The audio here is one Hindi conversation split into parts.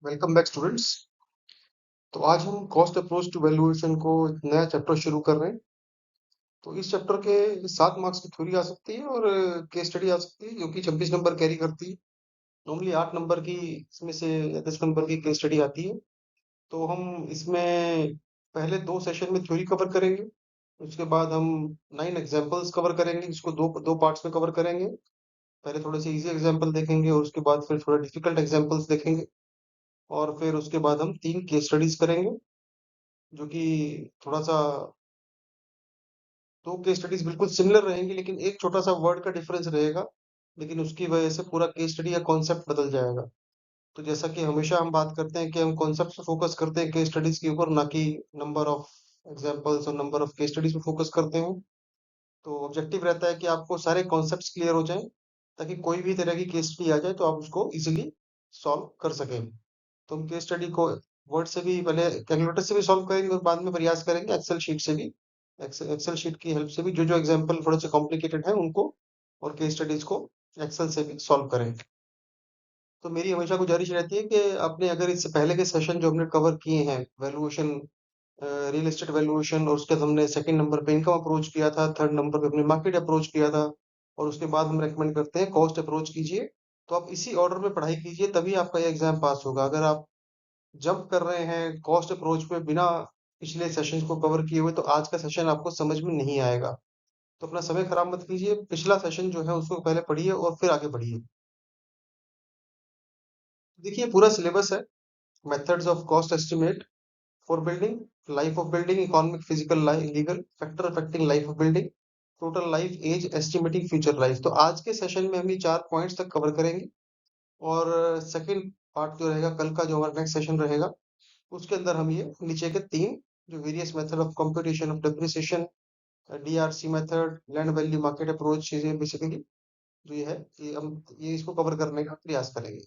Welcome back students. तो आज हम कॉस्ट अप्रोच टू वैल्यूएशन को एक नया चैप्टर शुरू कर रहे हैं। तो इस चैप्टर के 7 मार्क्स की थ्योरी आ सकती है और केस स्टडी आ सकती है जो कि 26 नंबर कैरी करती है। नॉर्मली 8 नंबर की इसमें से या 10 नंबर की केस स्टडी आती है। तो हम इसमें पहले 2 सेशन में थ्योरी कवर करेंगे। उसके बाद हम 9 एग्जाम्पल्स कवर करेंगे, जिसको दो दो पार्ट्स में कवर करेंगे। पहले थोड़े से इजी एग्जाम्पल देखेंगे और उसके बाद फिर थोड़ा डिफिकल्ट एग्जाम्पल्स देखेंगे। और फिर उसके बाद हम 3 केस स्टडीज करेंगे, जो कि थोड़ा सा 2 केस स्टडीज बिल्कुल सिमिलर रहेंगी, लेकिन एक छोटा सा वर्ड का डिफरेंस रहेगा। लेकिन उसकी वजह से पूरा केस स्टडी या कॉन्सेप्ट बदल जाएगा। तो जैसा कि हमेशा हम बात करते हैं कि हम कॉन्सेप्ट पे फोकस करते हैं केस स्टडीज के ऊपर, ना कि नंबर ऑफ एग्जांपल्स और नंबर ऑफ केस स्टडीज पे फोकस करते हैं। तो ऑब्जेक्टिव रहता है कि आपको सारे कॉन्सेप्ट्स क्लियर हो जाएं, ताकि कोई भी तरह की केस स्टडी आ जाए तो आप उसको इजीली सॉल्व कर सकें। तो हम केस स्टडी को वर्ड से भी, पहले कैलकुलेटर से भी सॉल्व करेंगे और बाद में प्रयास करेंगे एक्सेल शीट से भी, एक्सेल शीट की हेल्प से भी जो जो एग्जांपल थोड़े से कॉम्प्लिकेटेड है उनको, और केस स्टडीज को एक्सेल से भी सॉल्व करें। तो मेरी हमेशा गुजारिश रहती है कि आपने अगर इससे पहले के सेशन जो हमने कवर किए हैं, वैल्यूएशन, रियल एस्टेट वैल्यूएशन, और उसके बाद हमने सेकंड नंबर पे इनकम अप्रोच किया था, थर्ड नंबर पे अपने मार्केट अप्रोच किया था, और उसके बाद हम रेकमेंड करते हैं कॉस्ट अप्रोच कीजिए। तो आप इसी ऑर्डर में पढ़ाई कीजिए, तभी आपका ये एग्जाम पास होगा। अगर आप जंप कर रहे हैं कॉस्ट अप्रोच पे बिना पिछले सेशंस को कवर किए हुए, तो आज का सेशन आपको समझ में नहीं आएगा। तो अपना समय खराब मत कीजिए, पिछला सेशन जो है उसको पहले पढ़िए और फिर आगे बढ़िए। देखिए, पूरा सिलेबस है। Methods of cost estimate for building, life of building, economic, physical, legal factor affecting life of building, total life age, estimating future life. तो आज के सेशन में हम ये 4 पॉइंट्स तक कवर करेंगे। और सेकंड पार्ट जो रहेगा कल का, जो हमारा नेक्स्ट सेशन रहेगा, उसके अंदर हम ये नीचे के 3 जो various method of computation of depreciation, DRC method, land value market approach, चीजें बेसिकली जो ये है, ये हम ये इसको कवर करने का प्रयास करेंगे।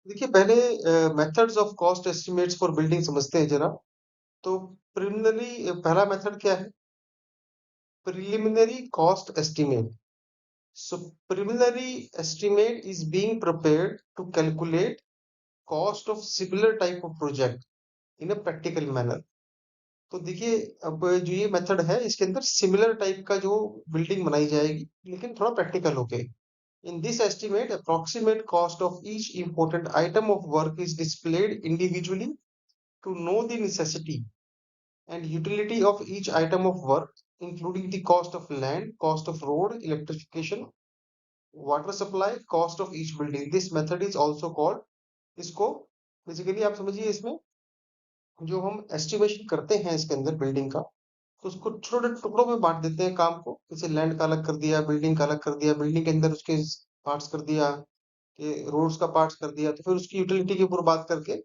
देखिए, पहले methods of cost estimates for building समझते हैं जरा। तो प्रिलिमिनरी पहला मेथड क्या है? Preliminary cost estimate. So preliminary estimate is being prepared to calculate cost of similar type of project in a practical manner. तो देखिए, अब जो ये मेथड है इसके अंदर सिमिलर टाइप का जो बिल्डिंग बनाई जाएगी, लेकिन थोड़ा प्रैक्टिकल होके। In this estimate approximate cost of each important item of work is displayed individually to know the necessity and utility of each item of work, including the cost of land, cost of road, electrification, water supply, cost of each building. This method is also called, इसको बेसिकली आप समझिए, इसमें जो हम एस्टिमेशन करते हैं इसके अंदर बिल्डिंग का, तो उसको छोटे टुकड़ों में बांट देते हैं काम को। जैसे लैंड का अलग कर दिया, बिल्डिंग का अलग कर दिया, बिल्डिंग के अंदर उसके पार्ट्स कर दिया, कि रोड्स का पार्ट्स कर दिया, तो फिर उसकी यूटिलिटी के ऊपर बात करके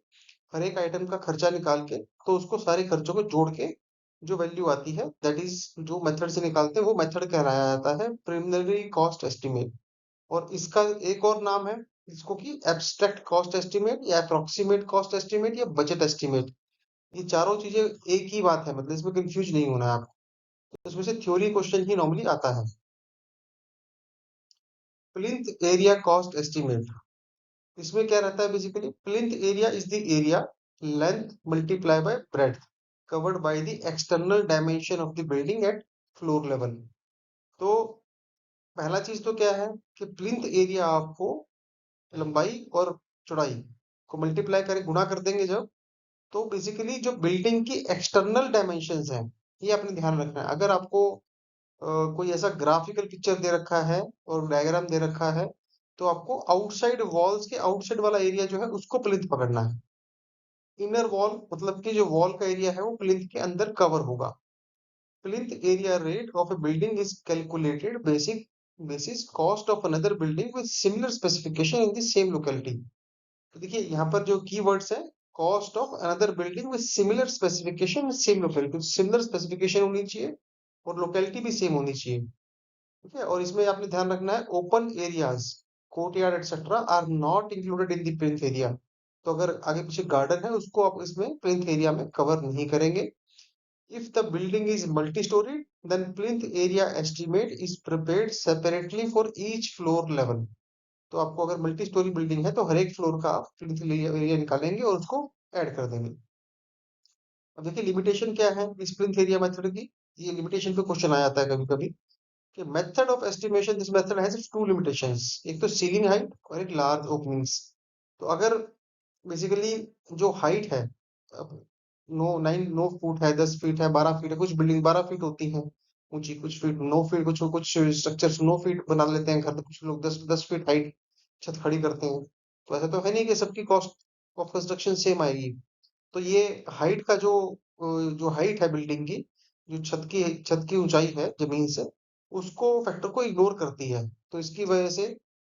हर एक आइटम का खर्चा निकाल के, तो उसको सारे खर्चों को जोड़ के जो वैल्यू आती है, दैट इज जो मेथड से निकालते हैं, वो मेथड कहलाया जाता है प्रिलिमिनरी कॉस्ट एस्टिमेट। और इसका एक और नाम है, इसको कि एब्स्ट्रैक्ट कॉस्ट एस्टिमेट, या अप्रोक्सीमेट कॉस्ट एस्टिमेट, या बजट एस्टिमेट। ये चारों चीजें एक ही बात है, मतलब इसमें कंफ्यूज नहीं होना है आपको। तो इसमें से थ्योरी क्वेश्चन ही नॉर्मली आता है। प्लिंथ एरिया कॉस्ट एस्टिमेट, इसमें क्या रहता है? Basically plinth area is the area length multiply by breadth covered by the external dimension of the building at floor level. तो पहला चीज तो क्या है कि प्लिंथ एरिया आपको लंबाई और चौड़ाई को मल्टीप्लाई करें, गुणा कर देंगे जब, तो बेसिकली जो बिल्डिंग की एक्सटर्नल डायमेंशंस हैं, ये आपने ध्यान रखना है। अगर आपको कोई ऐसा ग्राफिकल पिक्चर दे रखा है और डायग्राम दे रखा है, तो आपको आउटसाइड वॉल्स के आउटसाइड वाला एरिया जो है उसको प्लिंथ पकड़ना है। इनर वॉल मतलब कि जो वॉल का एरिया है वो प्लिंथ के अंदर कवर होगा। Plinth area rate of A building is calculated basic basis cost of another building with similar specification in the same locality. तो देखिए, यहाँ पर जो कीवर्ड्स है, cost of another building with similar specification same locality, similar specification होनी चाहिए और लोकेलिटी भी सेम होनी चाहिए। ठीक है। और इसमें आपने ध्यान रखना है, open areas, courtyard etcetera are not included in the plinth area. तो अगर आगे पीछे गार्डन है, उसको आप इसमें प्लिंथ एरिया में कवर नहीं करेंगे। If the building is multi storey, then plinth area estimate is prepared separately for each floor level. तो आपको अगर मल्टी स्टोरी बिल्डिंग है तो हर एक फ्लोर का आप प्लिंथ एरिया निकालेंगे और उसको ऐड कर देंगे। अब देखिए लिमिटेशन क्या है इस प्लिंथ एरिया मेथड की। ये लिमिटेशन पे क्वेश्चन आ जाता है कभी कभी कि method of estimation this method has two limitations, एक तो सीलिंग हाइट और एक लार्ज ओपनिंग्स। तो अगर बेसिकली जो हाइट है, अब नो 9 फुट है, 10 फीट है, 12 फीट है, कुछ बिल्डिंग 12 फीट होती है ऊंची, कुछ फीट 9 फीट, कुछ कुछ स्ट्रक्चर्स 9 फीट बना लेते हैं घर, कुछ लोग 10 10 फीट हाइट छत खड़ी करते हैं। तो ऐसा तो है नहीं कि सबकी कॉस्ट ऑफ कंस्ट्रक्शन सेम आएगी। तो ये हाइट का जो हाइट है बिल्डिंग की, जो छत की ऊंचाई है जमीन से, उसको फैक्टर को इग्नोर करती है। तो इसकी वजह से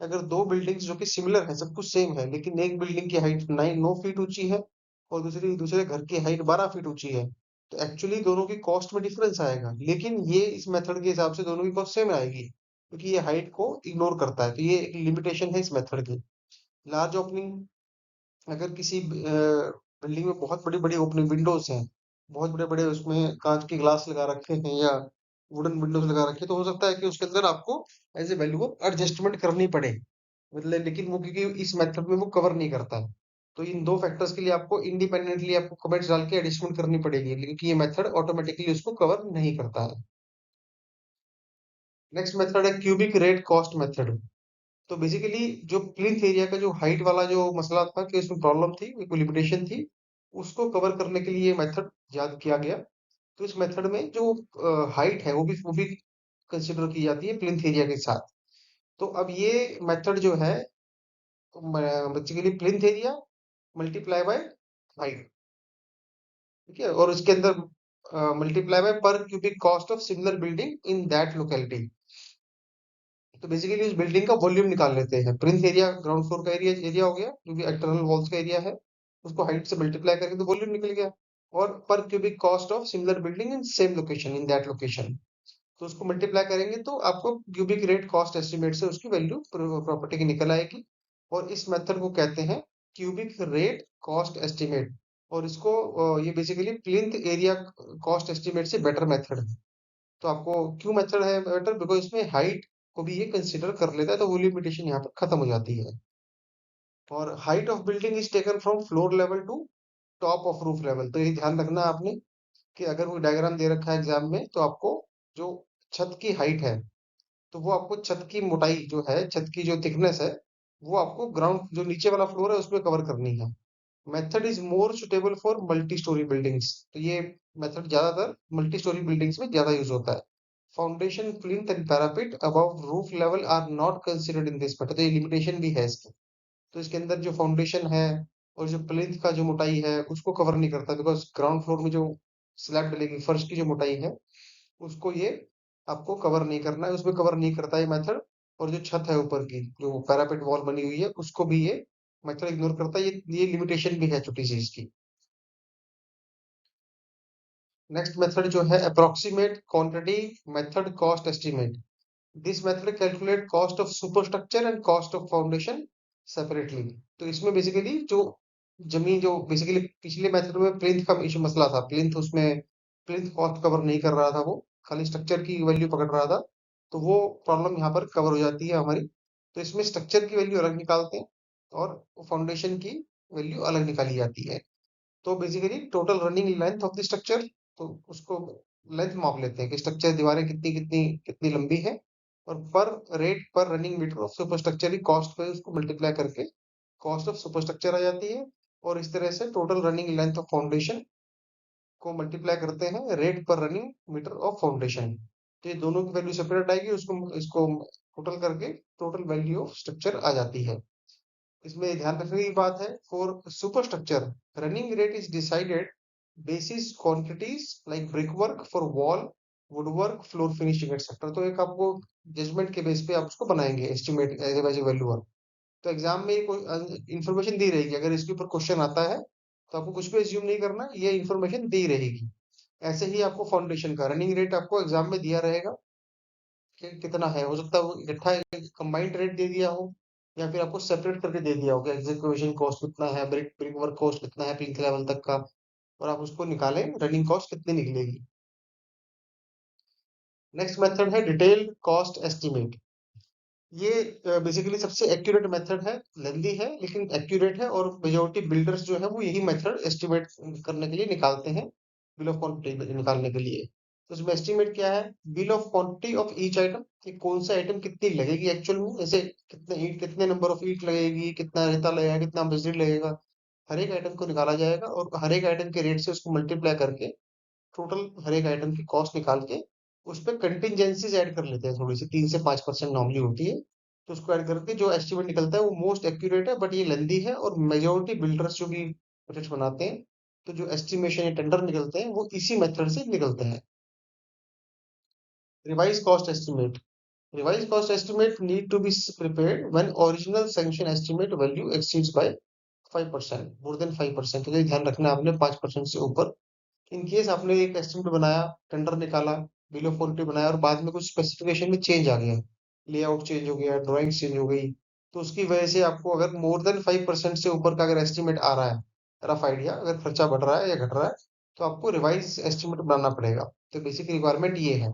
अगर दो बिल्डिंग्स जो कि सिमिलर है, सब कुछ सेम है, लेकिन एक बिल्डिंग की हाइट 9 फीट ऊंची है और दूसरे घर की हाइट 12 फीट ऊंची है, तो एक्चुअली दोनों की कॉस्ट में डिफरेंस आएगा। लेकिन ये इस मेथड के हिसाब से दोनों की कॉस्ट सेम आएगी क्योंकि ये हाइट को इग्नोर करता है। तो ये एक लिमिटेशन है इस मेथड की। लार्ज ओपनिंग, अगर किसी बिल्डिंग में बहुत बड़ी बड़ी ओपनिंग विंडोज हैं, बहुत बड़े बड़े उसमें कांच के ग्लास लगा रखे हैं या वुडन विंडोज लगा रखे हैं, तो हो सकता है कि उसके अंदर आपको एज ए वैल्यू एडजस्टमेंट करनी पड़े, मतलब लेकिन वो क्योंकि इस मेथड में वो कवर नहीं करता है। तो इन दो फैक्टर्स के लिए आपको इंडिपेंडेंटली आपको कमेंट्स डाल के एडजस्टमेंट करनी पड़ेगी, क्योंकि ये मेथड ऑटोमेटिकली उसको कवर नहीं करता है। नेक्स्ट मेथड है क्यूबिक रेट कॉस्ट मेथड। तो बेसिकली जो प्लिंथ एरिया का जो हाइट वाला जो मसला था कि उसमें प्रॉब्लम थी, एक लिमिटेशन थी, उसको कवर करने के लिए ये मेथड याद किया गया। तो इस मेथड में जो हाइट है वो भी कंसिडर की जाती है प्लिंथ एरिया के साथ। तो अब ये मेथड जो है basically plinth area multiply by height, ठीक है, और उसके अंदर मल्टीप्लाई बाय पर cubic cost of similar building in that locality. तो बेसिकली उस बिल्डिंग का वॉल्यूम निकाल लेते हैं। प्रिंस एरिया ग्राउंड फ्लोर का एरिया हो गया जो कि एक्सटर्नल वॉल्स का एरिया है, उसको हाइट से मल्टीप्लाई करके तो वॉल्यूम निकल गया। और पर cubic cost of similar building in same location in that location, तो उसको मल्टीप्लाई करेंगे तो आपको क्यूबिक रेट कॉस्ट एस्टिमेट से उसकी वैल्यू प्रॉपर्टी की निकल आएगी। और इस मेथड को कहते हैं क्यूबिक रेट कॉस्ट एस्टिमेट। और इसको ये basically plinth area cost estimate से बेटर मेथड है। तो आपको क्यों मेथड है बेटर, बिकॉज इसमें हाइट को भी ये कंसिडर कर लेता है, तो वो लिमिटेशन यहाँ पर खत्म हो जाती है। और height of building is taken from floor level to top of roof level. तो ये ध्यान रखना आपने कि अगर कोई डायग्राम दे रखा है एग्जाम में, तो आपको जो छत की हाइट है, तो वो आपको छत की मोटाई जो है, छत की जो थिकनेस है, वो आपको ग्राउंड जो नीचे वाला फ्लोर है उसमें कवर करनी है। Method is more suitable for multi storey buildings. तो ये मेथड ज्यादातर मल्टी स्टोरी बिल्डिंग्स में ज्यादा यूज होता है। Foundation plinth and parapet above roof level are not considered in this method. तो ये लिमिटेशन भी है इसकी। तो इसके अंदर जो फाउंडेशन है और जो प्लिंथ का जो मोटाई है उसको कवर नहीं करता, बिकॉज ग्राउंड फ्लोर में जो स्लैब डलेगी, फर्श की जो मोटाई है, उसको ये आपको कवर नहीं करना है, उसमें कवर नहीं करता ये मेथड। और जो छत है ऊपर की जो पैरापेट वॉल बनी हुई है, उसको भी ये मेथड इग्नोर करता है। ये लिमिटेशन भी है छोटी सी इसकी। नेक्स्ट मेथड जो है approximate quantity method cost estimate. This method calculate cost of superstructure and cost of foundation separately. तो इसमें बेसिकली जो जमीन जो बेसिकली पिछले मेथड में प्लिंथ का इशू मसला था, प्लिंथ उसमें प्लिंथ कॉस्ट कवर नहीं कर रहा था, वो खाली स्ट्रक्चर की वैल्यू पकड़ रहा था। तो वो प्रॉब्लम यहाँ पर कवर हो जाती है हमारी। तो इसमें स्ट्रक्चर की वैल्यू अलग निकालते हैं और फाउंडेशन की वैल्यू अलग निकाली जाती है। तो basically total running length of the structure, तो उसको लेंथ माप लेते हैं कि स्ट्रक्चर दीवारें कितनी कितनी कितनी लंबी है, और पर रेट पर रनिंग मीटर ऑफ सुपरस्ट्रक्चर की कॉस्ट पे उसको मल्टीप्लाई करके कॉस्ट ऑफ सुपरस्ट्रक्चर आ जाती है। और इस तरह से total running length of foundation को मल्टीप्लाई करते हैं रेट पर रनिंग मीटर ऑफ फाउंडेशन। तो ये दोनों की वैल्यू सेपरेट आएगी, उसको इसको टोटल करके टोटल वैल्यू ऑफ स्ट्रक्चर आ जाती है। इसमें ध्यान रखने की बात है, for superstructure running rate is decided basis quantities like brick work for wall, would work, floor finishing etcetera. तो एक आपको जजमेंट के बेस पे आप उसको बनाएंगे estimate as a value work. तो एग्जाम में कोई इंफॉर्मेशन दी रहेगी, अगर इसके ऊपर क्वेश्चन आता है तो आपको कुछ भी एज्यूम नहीं करना, ये इन्फॉर्मेशन दी रहेगी। ऐसे ही आपको फाउंडेशन का रनिंग रेट आपको एग्जाम में दिया रहेगा कि कितना है, हो सकता है वो इकट्ठा कंबाइंड रेट दे दिया हो, या फिर आपको सेपरेट करके दे दिया हो कि एग्जीक्यूशन कॉस्ट कितना है, ब्रिक ब्रिक वर्क कॉस्ट कितना है पिंक लेवल तक का, और आप उसको निकालें रनिंग कॉस्ट कितनी निकलेगी। नेक्स्ट मेथड है डिटेल्ड कॉस्ट एस्टिमेट। ये बेसिकली सबसे एक्यूरेट मेथड है, लेंदी है लेकिन एक्यूरेट है, और मेजोरिटी बिल्डर्स जो है वो यही मेथड एस्टिमेट करने के लिए निकालते हैं, बिल ऑफ क्वांटिटी निकालने के लिए। तो इसमें एस्टिमेट क्या है? Bill of quantity of each item, कि कौन सा आइटम कितनी लगेगी एक्चुअल में, जैसे कितने ईट, कितने नंबर ऑफ ईट लगेगी, कितना रेता लगेगा, कितना मजदूर लगेगा, हर एक आइटम को निकाला जाएगा और हर एक आइटम के रेट से उसको मल्टीप्लाई करके टोटल हर एक आइटम की कॉस्ट निकाल के उस पे कंटिजेंसीज ऐड कर लेते हैं, थोड़ी सी 3 से 5% नॉर्मली होती है। तो उसको ऐड करके जो एस्टिमेट निकलता है वो मोस्ट एक्यूरेट है, बट ये लेंदी है, और मेजोरिटी बिल्डर्स जो भी प्रोजेक्ट बनाते हैं, तो जो एस्टिमेशन या टेंडर निकलते हैं वो इसी मेथड से निकलते हैं। Revise cost estimate, revised cost estimate need to be prepared when original sanction estimate value exceeds by 5%, more than 5%। तो ये ध्यान रखना है आपने, 5% से ऊपर। इन केस आपने एक एस्टिमेट बनाया, टेंडर निकाला, बिल ऑफ क्वांटिटी बनाया, और बाद में कुछ स्पेसिफिकेशन में चेंज आ गया, लेआउट चेंज हो गया, ड्राइंग चेंज हो गई, तो उसकी वजह से आपको अगर मोर देन 5% से ऊपर का अगर एस्टिमेट आ रहा है, रफ आइडिया, अगर खर्चा बढ़ रहा है या घट रहा है, तो आपको रिवाइज एस्टिमेट बनाना पड़ेगा। तो बेसिक रिक्वायरमेंट ये है।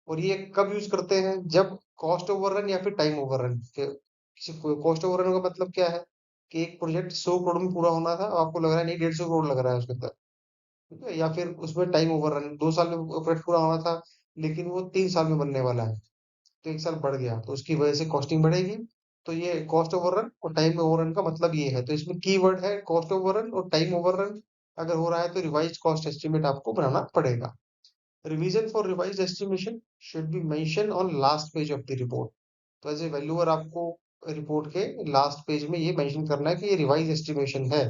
और ये कब यूज करते हैं? जब कॉस्ट ओवररन या फिर टाइम ओवररन, किसी कॉस्ट ओवररन का मतलब क्या है? कि एक प्रोजेक्ट 100 करोड़ में पूरा होना था, आपको लग रहा है नहीं 150 करोड़ लग रहा है उसके अंदर, ठीक है? या फिर उसमें टाइम ओवररन 2 साल में प्रोजेक्ट पूरा होना था, लेकिन वो 3 साल में बनने वाला है, तो 1 साल बढ़ गया, तो उसकी वजह से कॉस्टिंग बढ़ेगी। तो ये कॉस्ट ओवररन और टाइम ओवररन का मतलब ये है। तो इसमें कीवर्ड है कॉस्ट ओवररन और टाइम ओवररन। अगर हो रहा है तो रिवाइज कॉस्ट एस्टिमेट आपको बनाना पड़ेगा। Revision for revise estimation should be mention on last page of the report. तो एज ए वैल्यूअर आपको रिपोर्ट के लास्ट पेज में ये मेंशन करना है कि ये रिवाइज एस्टिमेशन है,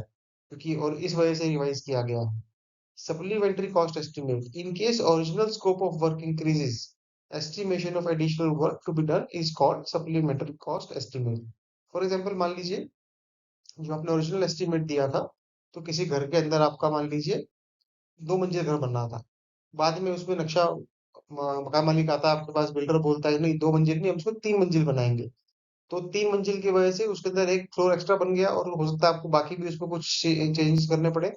क्योंकि और इस वजह से रिवाइज किया गया है। Supplementary cost estimate. In case original scope of work increases, estimation of additional work to be done is called supplementary cost estimate. For example, मान लीजिए जो आपने ओरिजिनल एस्टिमेट दिया था, तो किसी घर के अंदर आपका मान लीजिए 2 मंजिल घर बन रहा था। बाद में उसमें नक्शा मकान मालिक आता है आपके पास, बिल्डर बोलता है नहीं 2 मंजिल नहीं, हम उसको 3 मंजिल बनाएंगे। तो 3 मंजिल की वजह से उसके अंदर एक फ्लोर एक्स्ट्रा बन गया, और हो सकता है आपको बाकी भी उसमें कुछ चेंजेस करने पड़े।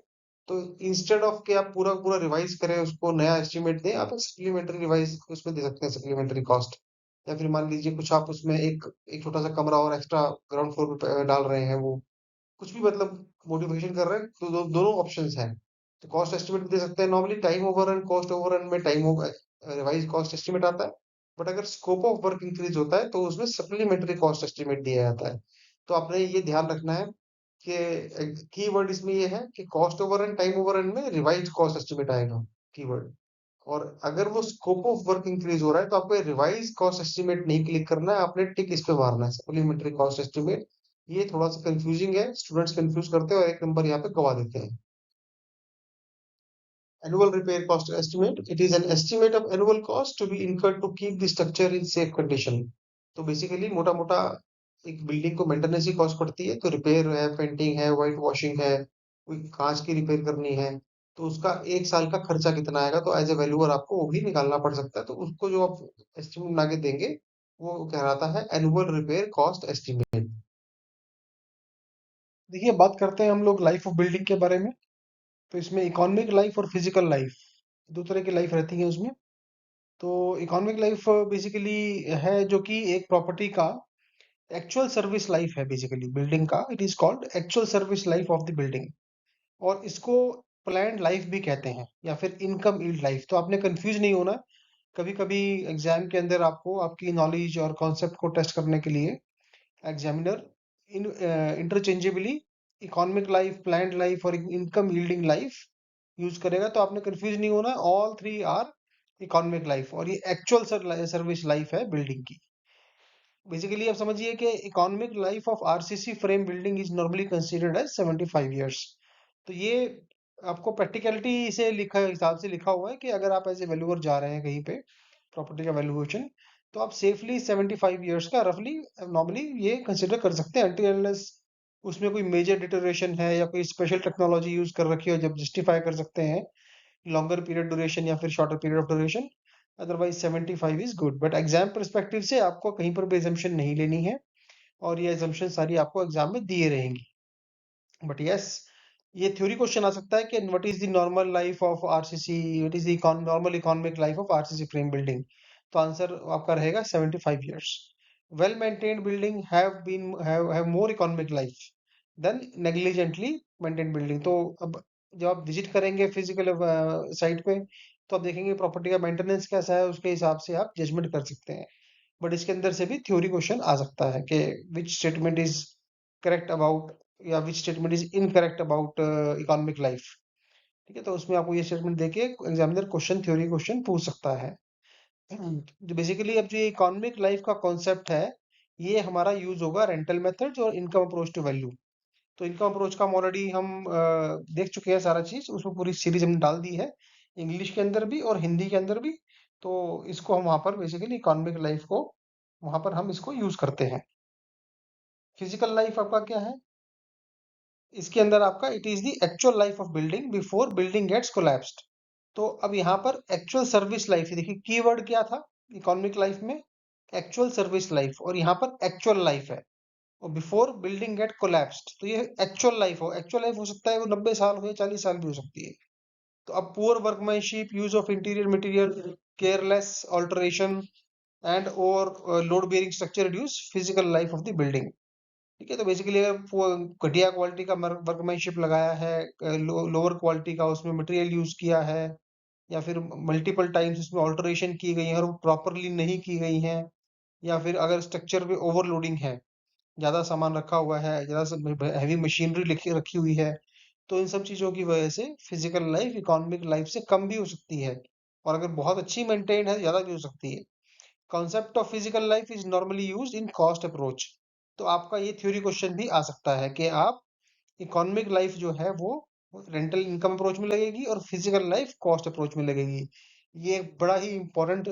तो इंस्टेड ऑफ कि आप पूरा पूरा रिवाइज करें, उसको नया एस्टिमेट दें, आप सप्लीमेंट्री रिवाइज उसमें दे सकते हैं, सप्लीमेंट्री कॉस्ट। या फिर मान लीजिए कुछ आप उसमें एक एक छोटा सा कमरा और एक्स्ट्रा ग्राउंड फ्लोर पे डाल रहे हैं, वो कुछ भी मतलब मॉडिफिकेशन कर रहे हैं, तो दोनों ऑप्शंस हैं। तो कॉस्ट एस्टिमेट दे सकते हैं। Normally time overrun, cost overrun में टाइम रिवाइज कॉस्ट एस्टिमेट आता है, बट अगर स्कोप ऑफ वर्क इंक्रीज होता है तो उसमें सप्लीमेंट्री कॉस्ट एस्टिमेट दिया जाता है। तो आपने ये ध्यान रखना है कि कीवर्ड इसमें ये है कि कॉस्ट ओवररन, टाइम ओवररन में रिवाइज कॉस्ट एस्टिमेट आएगा कीवर्ड। और अगर वो स्कोप ऑफ वर्क इंक्रीज हो रहा है तो आपको रिवाइज कॉस्ट एस्टिमेट नहीं क्लिक करना है, आपने टिक इस पे मारना है, सप्लीमेंट्री कॉस्ट एस्टिमेट। ये थोड़ा सा कंफ्यूजिंग है, स्टूडेंट्स कंफ्यूज करते हैं और एक नंबर यहाँ पे गवा देते हैं। Annual repair cost estimate. It is an estimate of annual cost to be incurred to keep the structure in safe condition. तो बेसिकली मोटा मोटा एक बिल्डिंग को मेंटेनेंस की कॉस्ट पड़ती है, तो रिपेयर है, पेंटिंग है, व्हाइट वॉशिंग है, कोई कांच की रिपेयर करनी है, तो उसका 1 साल का खर्चा कितना आएगा, तो एज ए वैल्यूअर आपको वो भी निकालना पड़ सकता है। तो उसको जो आप एस्टिमेट बना के देंगे वो कहलाता है एनुअल रिपेयर कॉस्ट एस्टिमेट। देखिए, बात करते हैं हम लोग लाइफ ऑफ बिल्डिंग के बारे में। तो इसमें इकोनॉमिक लाइफ और फिजिकल लाइफ, दो तरह की लाइफ रहती है उसमें। तो इकोनॉमिक लाइफ बेसिकली है जो कि एक प्रॉपर्टी का एक्चुअल सर्विस लाइफ है, बेसिकली बिल्डिंग का it is called actual service life of the building. और इसको प्लान्ड लाइफ भी कहते हैं, या फिर इनकम यील्ड लाइफ। तो आपने कंफ्यूज नहीं होना। कभी कभी एग्जाम के अंदर आपको आपकी नॉलेज और कॉन्सेप्ट को टेस्ट करने के लिए examiner in interchangeably economic life, planned life और इनकम यील्डिंग लाइफ यूज करेगा। तो आपने कंफ्यूज नहीं होना, all three are economic life, और ये एक्चुअल सर्विस लाइफ है बिल्डिंग की। बेसिकली आप समझिए कि economic life of RCC frame building is normally considered as 75 years। तो ये आपको प्रैक्टिकलिटी से लिखा हिसाब से लिखा हुआ है कि अगर आप एज ए वैल्यूअर जा रहे हैं कहीं पे प्रॉपर्टी का वैल्यूएशन, तो आप सेफली 75 years का रफली नॉर्मली ये कंसिडर कर सकते हैं, अनटिल अनलेस उसमें कोई मेजर डिटोरेशन है या कोई स्पेशल टेक्नोलॉजी यूज कर रखी हो, जब जस्टिफाई कर सकते हैं लॉन्गर पीरियड ड्यूरेशन या फिर shorter period of duration. Otherwise 75 is good, but exam perspective से आपको कहीं पर भी एजम्पशन नहीं लेनी है, और ये एजम्पशन सारी आपको एग्जाम में दिए रहेंगी। बट यस, ये थ्योरी क्वेश्चन आ सकता है कि what is the normal life of RCC, what is the normal economic life of RCC frame building. तो आंसर आपका रहेगा 75 years। well maintained building have more economic life than negligently maintained building. तो अब जब आप विजिट करेंगे फिजिकल साइट पे, तो आप देखेंगे प्रॉपर्टी का मेंटेनेंस कैसा है, उसके हिसाब से आप जजमेंट कर सकते हैं। बट इसके अंदर से भी थ्योरी क्वेश्चन आ सकता है कि which statement is correct about, या which statement is incorrect about economic life. ठीक है, तो उसमें आपको ये स्टेटमेंट देके एग्जामिनर क्वेश्चन, थ्योरी क्वेश्चन पूछ सकता है। जो बेसिकली अब जो इकोनॉमिक लाइफ का कॉन्सेप्ट है, ये हमारा यूज होगा रेंटल मेथड्स और इनकम अप्रोच टू वैल्यू। तो इनकम अप्रोच का हम ऑलरेडी देख चुके हैं सारा चीज, उसमें पूरी सीरीज हमने डाल दी है, इंग्लिश के अंदर भी और हिंदी के अंदर भी। तो इसको हम वहां पर बेसिकली इकोनॉमिक लाइफ को वहां पर हम इसको यूज करते हैं। फिजिकल लाइफ आपका क्या है, इसके अंदर आपका it is the actual life of building before building gets collapsed. तो अब यहाँ पर एक्चुअल सर्विस लाइफ, देखिए कीवर्ड क्या था इकोनॉमिक लाइफ में, एक्चुअल सर्विस लाइफ, और यहाँ पर एक्चुअल लाइफ है। और बिफोर बिल्डिंग गेट कोलैप्स्ड, तो ये एक्चुअल लाइफ हो, एक्चुअल लाइफ हो सकता है वो 90 साल हो या 40 साल भी हो सकती है। तो अब poor workmanship, use of interior material, careless alteration and और load bearing structure reduce physical life of the building. ठीक है, तो बेसिकली अगर वो घटिया क्वालिटी का वर्कमैनशिप लगाया है, लोअर क्वालिटी का उसमें मटेरियल यूज किया है, या फिर मल्टीपल टाइम्स उसमें ऑल्टरेशन की गई है और वो प्रॉपरली नहीं की गई है, या फिर अगर स्ट्रक्चर पे ओवरलोडिंग है, ज्यादा सामान रखा हुआ है, ज्यादा हैवी मशीनरी रखी हुई है, तो इन सब चीजों की वजह से फिजिकल लाइफ इकोनॉमिक लाइफ से कम भी हो सकती है। और अगर बहुत अच्छी मेंटेन है, ज्यादा भी हो सकती है। Concept of physical life is normally used in cost approach. तो आपका ये थ्योरी क्वेश्चन भी आ सकता है कि आप इकोनॉमिक लाइफ जो है वो रेंटल इनकम अप्रोच में लगेगी और फिजिकल लाइफ कॉस्ट अप्रोच में लगेगी। ये एक बड़ा ही इंपॉर्टेंट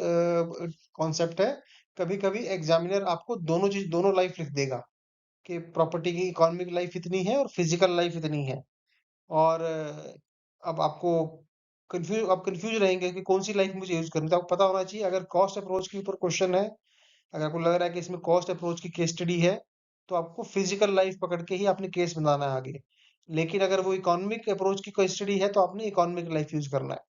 कॉन्सेप्ट है। कभी कभी एग्जामिनर आपको दोनों चीज, दोनों लाइफ लिख देगा कि प्रॉपर्टी की इकोनॉमिक लाइफ इतनी है और फिजिकल लाइफ इतनी है। और अब आपको कंफ्यूज रहेंगे कि कौन सी लाइफ मुझे यूज करनी है। तो आपको पता होना चाहिए, अगर कॉस्ट अप्रोच के ऊपर क्वेश्चन है, अगर आपको लग रहा है कि इसमें कॉस्ट अप्रोच की केस स्टडी है, तो आपको फिजिकल लाइफ पकड़ के ही अपने केस बनाना है आगे। लेकिन अगर वो इकोनॉमिक अप्रोच की केस स्टडी है, तो आपने इकोनॉमिक लाइफ यूज करना है।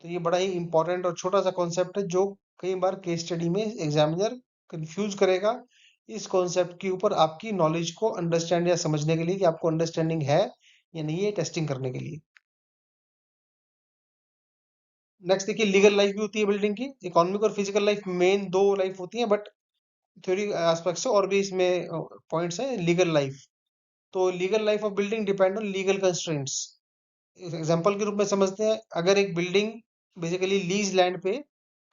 तो ये बड़ा ही इंपॉर्टेंट और छोटा सा कॉन्सेप्ट है, जो कई बार केस स्टडी में एग्जामिनर कंफ्यूज करेगा। इस कॉन्सेप्ट के ऊपर आपकी नॉलेज को अंडरस्टैंड या समझने के लिए कि आपको अंडरस्टैंडिंग है या नहीं है, टेस्टिंग करने के लिए। नेक्स्ट देखिए, लीगल लाइफ भी होती है बिल्डिंग की। इकोनॉमिक और फिजिकल लाइफ मेन दो लाइफ होती है, बट थ्योरी एस्पेक्ट से और भी इसमें पॉइंट्स हैं। लीगल लाइफ, तो legal life of building depend on legal constraints. Example के रूप में समझते हैं, अगर एक बिल्डिंग बेसिकली लीज लैंड पे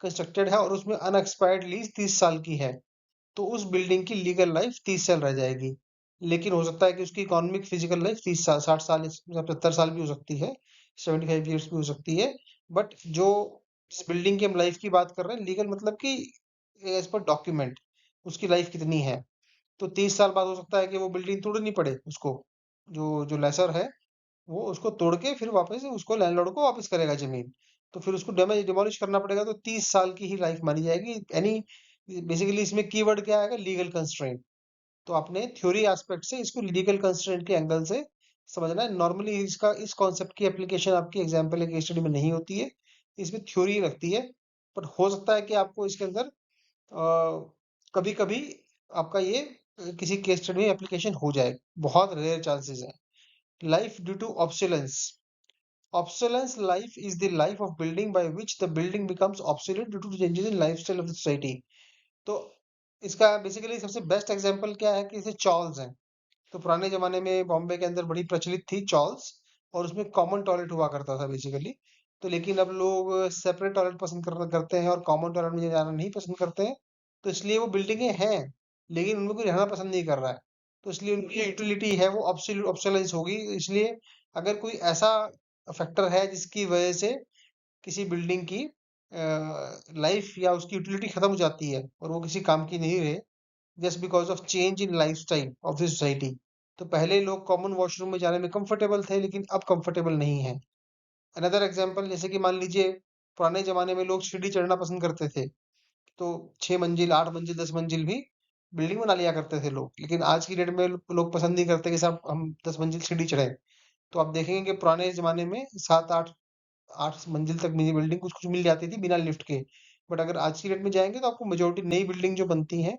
कंस्ट्रक्टेड है और उसमें अनएक्सपायर्ड लीज 30 साल की है, तो उस बिल्डिंग की लीगल लाइफ 30 साल रह जाएगी। लेकिन हो सकता है कि उसकी इकोनॉमिक फिजिकल लाइफ 30 साल, 60 साल, 70 साल भी हो सकती है, 75 ईयर्स भी हो सकती है। बट जो इस बिल्डिंग की हम लाइफ की बात कर रहे हैं, लीगल मतलब कि एज पर डॉक्यूमेंट उसकी लाइफ कितनी है। तो 30 साल बाद हो सकता है कि वो बिल्डिंग तोड़नी पड़े उसको, जो जो लेसर है वो उसको तोड़ के फिर वापस उसको लैंडलॉर्ड को वापस करेगा जमीन। तो फिर उसको डैमेज डिमोलिश करना पड़ेगा, तो 30 साल की ही लाइफ मानी जाएगी। यानी बेसिकली इसमें कीवर्ड क्या आएगा, लीगल कंस्ट्रेंट। तो आपने थ्योरी एस्पेक्ट से इसको लीगल कंस्ट्रेंट के एंगल से समझना है। नॉर्मली इसका इस कॉन्सेप्ट की एप्लीकेशन आपकी एग्जाम्पल केस स्टडी में नहीं होती है, इसमें थ्योरी रखती है। बट हो सकता है कि आपको इसके अंदर कभी कभी आपका ये किसी केस स्टडी में एप्लीकेशन हो जाए, बहुत रेयर चांसेस है। Life due to obsolescence. Obsolescence life is the life of building by which the building becomes obsolete due to changes in lifestyle of the society। तो इसका बेसिकली सबसे बेस्ट एग्जांपल क्या है कि इसे चॉल्स हैं। तो पुराने जमाने में बॉम्बे के अंदर बड़ी प्रचलित थी चॉल्स, और उसमें कॉमन टॉयलेट हुआ करता था बेसिकली। तो लेकिन अब लोग सेपरेट टॉयलेट पसंद करते हैं और कॉमन टॉयलेट में जाना नहीं पसंद करते हैं। तो इसलिए वो बिल्डिंगें हैं, लेकिन उनमें कोई रहना पसंद नहीं कर रहा है। तो इसलिए उनकी यूटिलिटी है वो ऑब्सोलेंस होगी। इसलिए अगर कोई ऐसा फैक्टर है जिसकी वजह से किसी बिल्डिंग की लाइफ या उसकी यूटिलिटी खत्म हो जाती है और वो किसी काम की नहीं रहे, just because of change in lifestyle of the society. तो पहले लोग कॉमन वॉशरूम में जाने में कंफर्टेबल थे, लेकिन अब कंफर्टेबल नहीं है। अनदर एग्जांपल, जैसे कि मान लीजिए पुराने जमाने में लोग सीढ़ी चढ़ना पसंद करते थे, तो 6 मंजिल, 8 मंजिल, 10 मंजिल भी बिल्डिंग बना लिया करते थे लोग। लेकिन आज की डेट में लोग पसंद नहीं करते कि साहब हम 10 मंजिल सीढ़ी चढ़े। तो आप देखेंगे कि पुराने जमाने में 7 8 8 मंजिल तक मिनी बिल्डिंग कुछ कुछ मिल जाती थी बिना लिफ्ट के। बट अगर आज की डेट में जाएंगे तो आपको मेजोरिटी नई बिल्डिंग जो बनती हैं,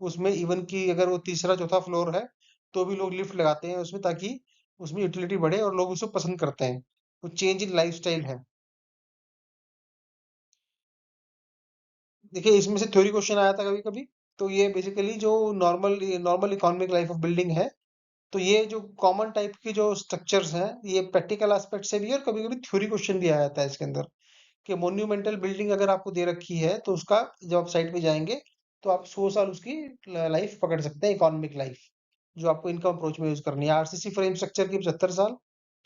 उसमें इवन कि अगर वो तीसरा चौथा फ्लोर है तो भी लोग लिफ्ट लगाते हैं उसमें, ताकि उसमें यूटिलिटी बढ़े और लोग उसको पसंद करते हैं। वो चेंज इन लाइफस्टाइल है। देखिए, इसमें से थ्योरी क्वेश्चन आया था कभी कभी। तो ये बेसिकली जो normal normal economic life of building है, तो ये जो कॉमन टाइप की जो स्ट्रक्चर्स हैं, ये प्रैक्टिकल एस्पेक्ट से भी है और कभी कभी थ्योरी क्वेश्चन भी आया था इसके अंदर। कि मोन्यूमेंटल बिल्डिंग अगर आपको दे रखी है तो उसका, जब आप साइट पे जाएंगे तो आप 100 साल उसकी लाइफ पकड़ सकते हैं, इकोनॉमिक लाइफ, जो आपको इनकम अप्रोच में यूज करनी है। आरसीसी फ्रेम स्ट्रक्चर की 75 साल,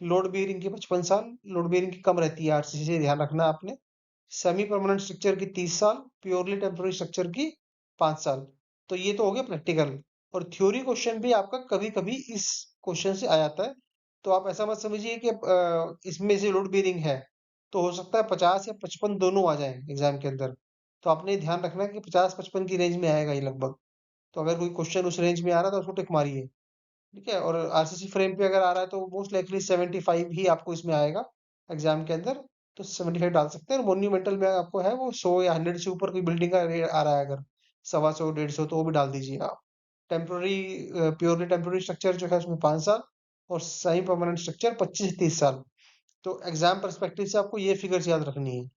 लोड बेयरिंग की 55 साल। लोड बेयरिंग की कम रहती है आरसीसी से, ध्यान रखना आपने। सेमी परमानेंट स्ट्रक्चर की 30 साल, प्योरली टेम्पोररी स्ट्रक्चर की 5 साल। तो ये तो हो गया प्रैक्टिकल। और थ्योरी क्वेश्चन भी आपका कभी कभी इस क्वेश्चन से आ जाता है। तो आप ऐसा मत समझिए कि इसमें से लोड बेयरिंग है तो हो सकता है 50 या 55 दोनों आ जाएं एग्जाम के अंदर। तो आपने ध्यान रखना है कि 50-55 की रेंज में आएगा ये लगभग। तो अगर कोई क्वेश्चन उस रेंज में आ रहा है तो उसको टिक मारिए। ठीक है। और आरसीसी फ्रेम पे अगर आ रहा है तो मोस्ट लाइकली 75 ही आपको इसमें आएगा एग्जाम के अंदर। तो 75 डाल सकते हैं। और मोन्यूमेंटल में आपको है वो 100 या 100 से ऊपर कोई बिल्डिंग का रेट आ रहा है अगर 125 150, तो वो भी डाल दीजिए आप। टेम्पोररी, प्योरली टेम्पोररी स्ट्रक्चर जो है उसमें 5 साल, और सेमी परमानेंट स्ट्रक्चर 25 से 30 साल। तो एग्जाम पर्सपेक्टिव से आपको ये फिगर्स याद रखनी है।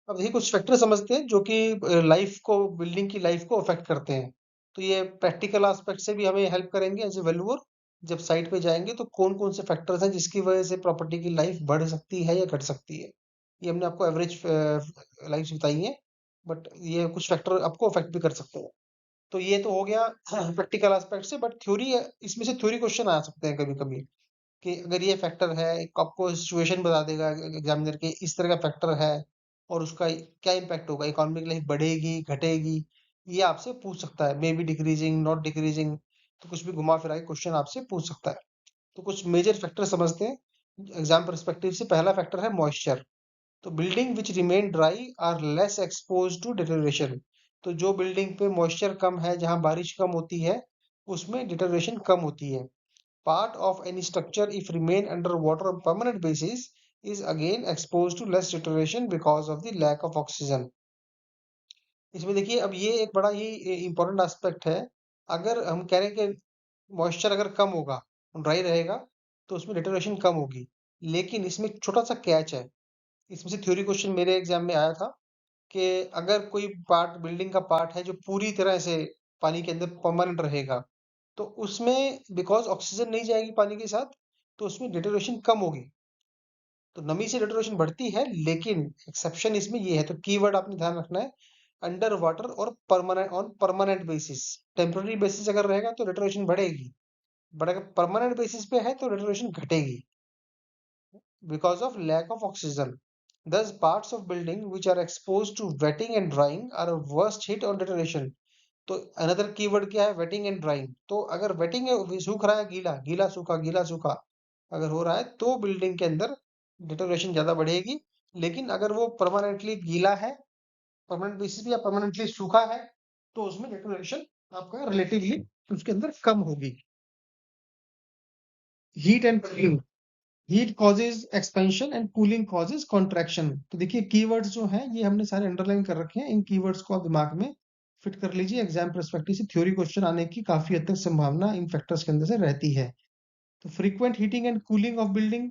अब देखिए, कुछ फैक्टर समझते हैं जो कि लाइफ को, बिल्डिंग की लाइफ को अफेक्ट करते हैं। तो ये प्रैक्टिकल एस्पेक्ट से भी हमें हेल्प करेंगे एज ए वैल्यूअर। जब साइट पे जाएंगे तो कौन कौन से फैक्टर्स हैं जिसकी वजह से प्रॉपर्टी की लाइफ बढ़ सकती है या घट सकती है। ये हमने आपको एवरेज लाइफ बताई है, बट ये कुछ फैक्टर आपको अफेक्ट भी कर सकते हैं। तो ये तो हो गया प्रैक्टिकल एस्पेक्ट से। बट थ्योरी, इसमें से थ्योरी क्वेश्चन आ सकते हैं कभी कभी। कि अगर ये फैक्टर है, एक आपको सिचुएशन बता देगा एग्जामिनर के, इस तरह का फैक्टर है और उसका क्या इम्पैक्ट होगा, इकोनॉमिक लाइफ बढ़ेगी घटेगी, ये आपसे पूछ सकता है। May be decreasing, not decreasing. तो कुछ भी घुमा फिरा के क्वेश्चन आपसे पूछ सकता है। तो कुछ मेजर फैक्टर समझते हैं एग्जाम परस्पेक्टिव से। पहला फैक्टर है मॉइस्चर। तो building which remain dry are less expose to deterioration. तो जो बिल्डिंग पे मॉइस्चर कम है, जहां बारिश कम होती है, उसमें डिटेरियोरेशन कम होती है। Part of any structure, if remain under water on permanent basis, is again exposed to less deterioration because of the lack of oxygen. इसमें देखिए, अब ये एक बड़ा ही इंपॉर्टेंट एस्पेक्ट है। अगर हम कह रहे हैं कि मॉइस्चर अगर कम होगा, ड्राई रहेगा, तो उसमें डिटोरेशन कम होगी। लेकिन इसमें एक छोटा सा कैच है। इसमें से थ्योरी क्वेश्चन मेरे एग्जाम में आया था कि अगर कोई पार्ट, बिल्डिंग का पार्ट है जो पूरी तरह से पानी के अंदर परमानेंट रहेगा, तो उसमें बिकॉज ऑक्सीजन नहीं जाएगी पानी के साथ, तो उसमें डिटोरेशन कम होगी। तो नमी से डिटोरेशन बढ़ती है, लेकिन एक्सेप्शन इसमें ये है। तो कीवर्ड आपने ध्यान रखना है, अंडर वाटर और permanent, on permanent basis. Temporary basis अगर रहेगा तो डिटोरेशन बढ़ेगी, बट अगर परमानेंट बेसिस पे है तो डिटोरेशन घटेगी because of lack of oxygen. Thus, parts of building which are exposed to wetting and drying are worst hit on deterioration. तो अनदर कीवर्ड क्या है, वेटिंग एंड ड्राइंग। तो अगर वेटिंग है, सूख रहा है, गीला गीला सूखा गीला सूखा अगर हो रहा है, तो बिल्डिंग के अंदर डिटोरेशन ज्यादा बढ़ेगी। लेकिन अगर वो परमानेंटली गीला है, परमानेंट बेसिस पे, या परमानेंटली सूखा है, तो उसमें डिटोरेशन आपका रिलेटिवली उसके अंदर कम होगी। Heat and cooling. Heat causes expansion and cooling causes contraction. तो देखिए, कीवर्ड्स जो हैं ये हमने सारे अंडरलाइन कर रखे हैं। इन कीवर्ड्स को आप दिमाग में फिट कर लीजिए। एग्जाम पर्सपेक्टिव से थ्योरी क्वेश्चन आने की काफी हद तक संभावना इन फैक्टर्स के अंदर से रहती है। तो frequent heating and cooling of building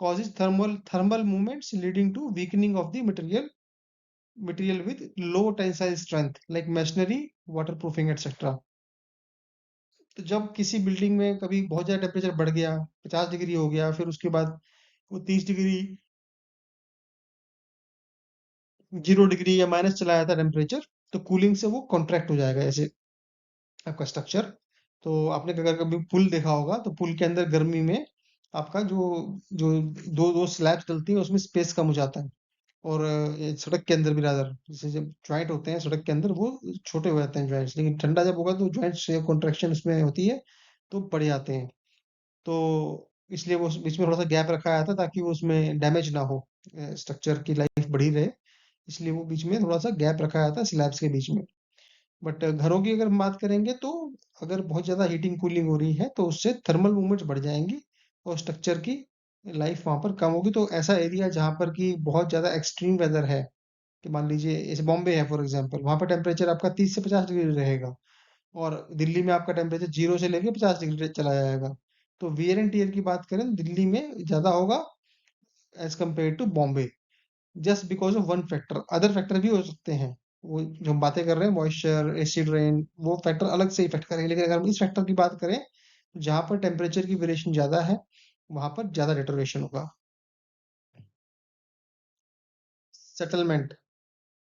causes thermal movements leading to weakening of the material with low tensile strength like masonry, waterproofing etc. तो जब किसी बिल्डिंग में कभी बहुत ज्यादा टेम्परेचर बढ़ गया, 50 डिग्री हो गया, फिर उसके बाद वो 30 डिग्री, 0 डिग्री या माइनस चला जाता है टेम्परेचर, तो कूलिंग से वो कॉन्ट्रैक्ट हो जाएगा ऐसे आपका स्ट्रक्चर। तो आपने अगर कभी पुल देखा होगा, तो पुल के अंदर गर्मी में आपका जो जो दो दो स्लैब्स डलती हैं उसमें स्पेस कम हो जाता है। और सड़क के अंदर भी रादर, जैसे जब ज्वाइंट होते हैं सड़क के अंदर, वो छोटे हो जाते हैं ज्वाइंट्स। लेकिन ठंडा जब होगा तो ज्वाइंट्स कॉन्ट्रैक्शन उसमें होती है, तो बढ़ जाते हैं। तो इसलिए वो बीच में थोड़ा सा गैप रखा गया था ताकि वो उसमें डैमेज ना हो, स्ट्रक्चर की लाइफ बढ़ी रहे। इसलिए वो बीच में थोड़ा सा गैप रखा गया था स्लैब्स के बीच में। बट घरों की अगर हम बात करेंगे, तो अगर बहुत ज़्यादा हीटिंग कूलिंग हो रही है तो उससे थर्मल मूवमेंट्स बढ़ जाएंगी और स्ट्रक्चर की लाइफ वहाँ पर कम होगी। तो ऐसा एरिया जहाँ पर कि बहुत ज़्यादा एक्सट्रीम वेदर है, कि मान लीजिए जैसे बॉम्बे है फॉर एग्जांपल, वहाँ पे टेम्परेचर आपका 30 से 50 डिग्री रहेगा, और दिल्ली में आपका टेम्परेचर 0 से लेके 50 डिग्री चला जाएगा। तो वियर एंड टियर की बात करें तो दिल्ली में ज़्यादा होगा as compare to Bombay, just because of one factor. Other factor भी हो सकते हैं, वो जो हम बातें कर रहे हैं मॉइस्चर, एसिड रेन, वो फैक्टर अलग से इफेक्ट करेंगे, लेकिन अगर हम इस फैक्टर की बात करें तो जहाँ पर टेम्परेचर की वेरिएशन ज़्यादा है वहाँ पर ज़्यादा डिटोरेशन होगा। सेटलमेंट,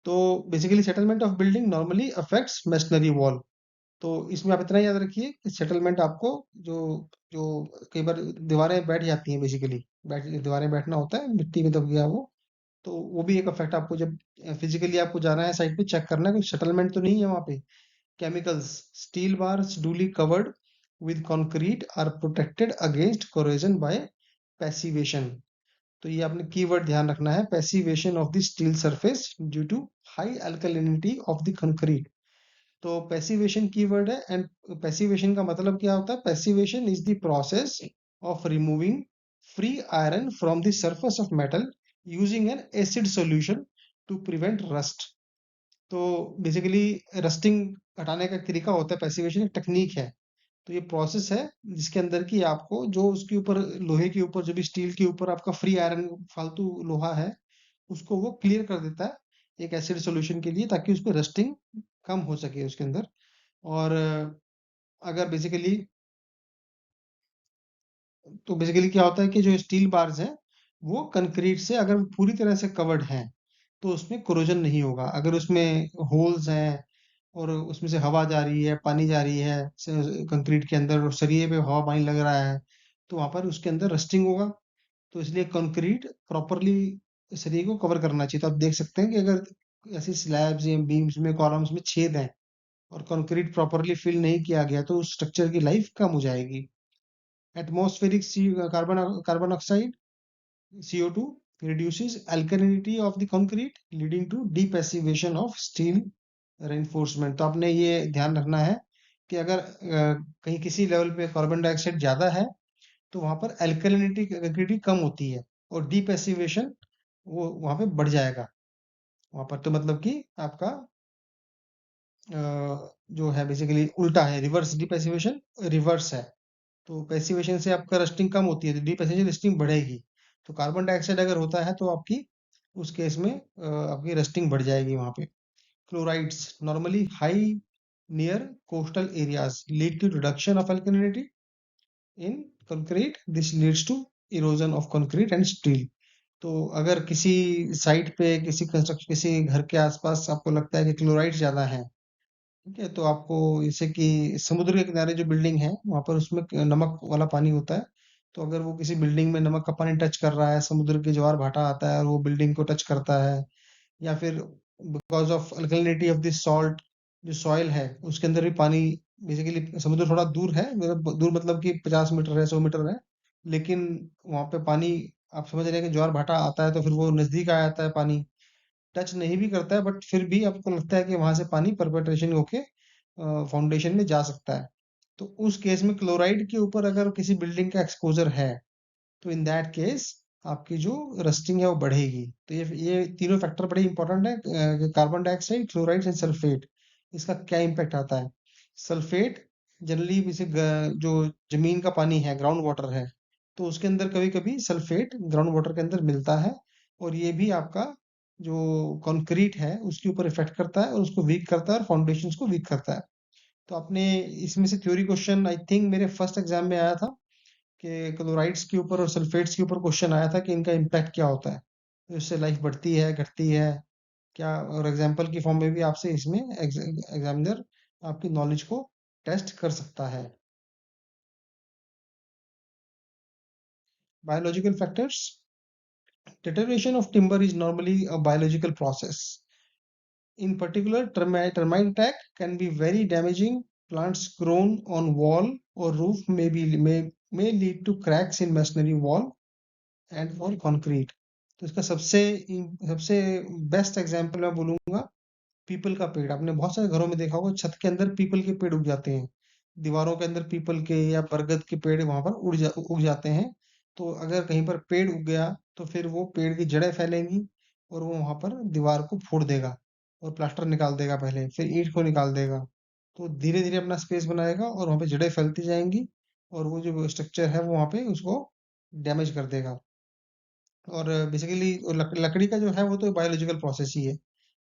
तो basically settlement of building normally affects masonry wall. तो इसमें आप इतना याद रखिए कि सेटलमेंट आपको जो जो कई बार दीवारें बैठ जाती हैं, बेसिकली दीवारें बैठना होता है, मिट्टी में दब गया वो, तो वो भी एक इफेक्ट आपको जब फिजिकली आपको जाना है साइट पे चेक करना है कि सेटलमेंट तो नहीं है वहाँ पे। Chemicals, steel bars duly covered with concrete are protected against corrosion by passivation। तो ये आपने कीवर्ड ध्यान रखना है, passivation of the steel surface due to high alkalinity of the concrete. तो पैसिवेशन कीवर्ड है, एंड पैसिवेशन का मतलब क्या होता है? Passivation is the process of removing free iron from the surface of metal using an acid solution to prevent rust. तो बेसिकली रस्टिंग हटाने का एक तरीका होता है, पैसिवेशन एक टेक्निक है। तो ये प्रोसेस है जिसके अंदर कि आपको जो उसके ऊपर लोहे के ऊपर जो भी स्टील के ऊपर आपका फ्री आयरन फालतू लोहा है उसको वो क्लियर कर देता है एक एसिड सॉल्यूशन के लिए, ताकि उस पर रस्टिंग कम हो सके उसके अंदर। और अगर बेसिकली, तो बेसिकली क्या होता है कि जो स्टील बार्स हैं वो कंक्रीट से अगर पूरी तरह से कवर्ड हैं तो उसमें कोरोजन नहीं होगा। अगर उसमें होल्स हैं और उसमें से हवा जा रही है, पानी जा रही है कंक्रीट के अंदर, और सरिये पे हवा पानी लग रहा है, तो वहां पर उसके अंदर रस्टिंग होगा। तो इसलिए कंक्रीट प्रॉपरली सरिये को कवर करना चाहिए। तो आप देख सकते हैं कि अगर ऐसी स्लैब्स या बीम्स में, कॉलम्स में छेद हैं और कंक्रीट प्रॉपरली फिल नहीं किया गया तो उस स्ट्रक्चर की लाइफ कम हो जाएगी। Atmospheric carbon carbon oxide CO2 reduces alkalinity of the concrete leading to depassivation of steel reinforcement। तो आपने ये ध्यान रखना है कि अगर कहीं किसी लेवल पे कार्बन डाइऑक्साइड ज्यादा है तो वहां पर एल्कलिनिटी कम होती है, और डीपैसिवेशन वो वहां पे बढ़ जाएगा। वहां पर तो मतलब कि आपका जो है बेसिकली उल्टा है, रिवर्स डीपैसिवेशन रिवर्स है। तो पैसिवेशन से आपका रस्टिंग कम होती है तो डीपैसिवेशन रस्टिंग बढ़ेगी। तो कार्बन डाइऑक्साइड अगर होता है तो आपकी उस केस में आपकी रस्टिंग बढ़ जाएगी वहां पे। Chlorides normally high near coastal areas lead to reduction of alkalinity in concrete, this leads to erosion of concrete and steel. तो अगर किसी साइट पे, किसी कंस्ट्रक्शन, किसी घर के आसपास आपको लगता है कि क्लोराइड ज्यादा है, ठीक है, तो आपको जैसे कि समुद्र के किनारे जो बिल्डिंग है वहां पर उसमें नमक वाला पानी होता है। तो अगर वो किसी बिल्डिंग में नमक का पानी टच कर रहा है, समुद्र के ज्वार भाटा आता है और वो बिल्डिंग को टच करता है, या फिर because of alkalinity of this salt, जो सॉइल है उसके अंदर भी पानी, बेसिकली समुद्र थोड़ा दूर है, मतलब दूर मतलब कि 50 मीटर है, 100 मीटर है, लेकिन वहां पे पानी, आप समझ रहे हैं कि ज्वार भाटा आता है तो फिर वो नजदीक आ जाता है पानी, टच नहीं भी करता है बट फिर भी आपको लगता है कि वहां से पानी परपेट्रेशन होके फाउंडेशन में जा सकता है। तो उस केस में क्लोराइड के ऊपर अगर किसी बिल्डिंग का एक्सपोजर है तो इन दैट केस आपकी जो रस्टिंग है वो बढ़ेगी। तो ये तीनों फैक्टर बड़े इंपॉर्टेंट है, carbon dioxide, chloride and sulphate. इसका क्या इम्पैक्ट आता है? सल्फेट जनरली जैसे जो जमीन का पानी है, ग्राउंड वाटर है, तो उसके अंदर कभी कभी सल्फेट ग्राउंड वाटर के अंदर मिलता है, और ये भी आपका जो कंक्रीट है उसके ऊपर इफेक्ट करता है और उसको वीक करता है और फाउंडेशंस को वीक करता है। तो आपने इसमें से थ्योरी क्वेश्चन आई थिंक मेरे फर्स्ट एग्जाम में आया था कि क्लोराइड्स के ऊपर और सल्फेट्स के ऊपर क्वेश्चन आया था कि इनका इम्पैक्ट क्या होता है, तो इससे लाइफ बढ़ती है, घटती है क्या, और एग्जाम्पल की फॉर्म में भी आपसे इसमें एग्जामिनर आपकी नॉलेज को टेस्ट कर सकता है। Biological factors. Deterioration of timber is normally a biological process. In particular, termite attack can be very damaging. Plants grown on wall or roof may lead to cracks in masonry wall and or concrete। तो इसका सबसे बेस्ट एग्जांपल मैं बोलूंगा पीपल का पेड़। आपने बहुत सारे घरों में देखा होगा छत के अंदर पीपल के पेड़ उग जाते हैं, दीवारों के अंदर पीपल के या बरगद के पेड़ वहां पर उग जाते हैं। तो अगर कहीं पर पेड़ उग गया तो फिर वो पेड़ की जड़ें फैलेंगी और वो वहां पर दीवार को फोड़ देगा और प्लास्टर निकाल देगा, पहले फिर ईंट को निकाल देगा। तो धीरे धीरे अपना स्पेस बनाएगा और वहां पे जड़ें फैलती जाएंगी और वो जो स्ट्रक्चर है वो वहां पे उसको डैमेज कर देगा। और बेसिकली लकड़ी का जो है वो तो बायोलॉजिकल प्रोसेस ही है।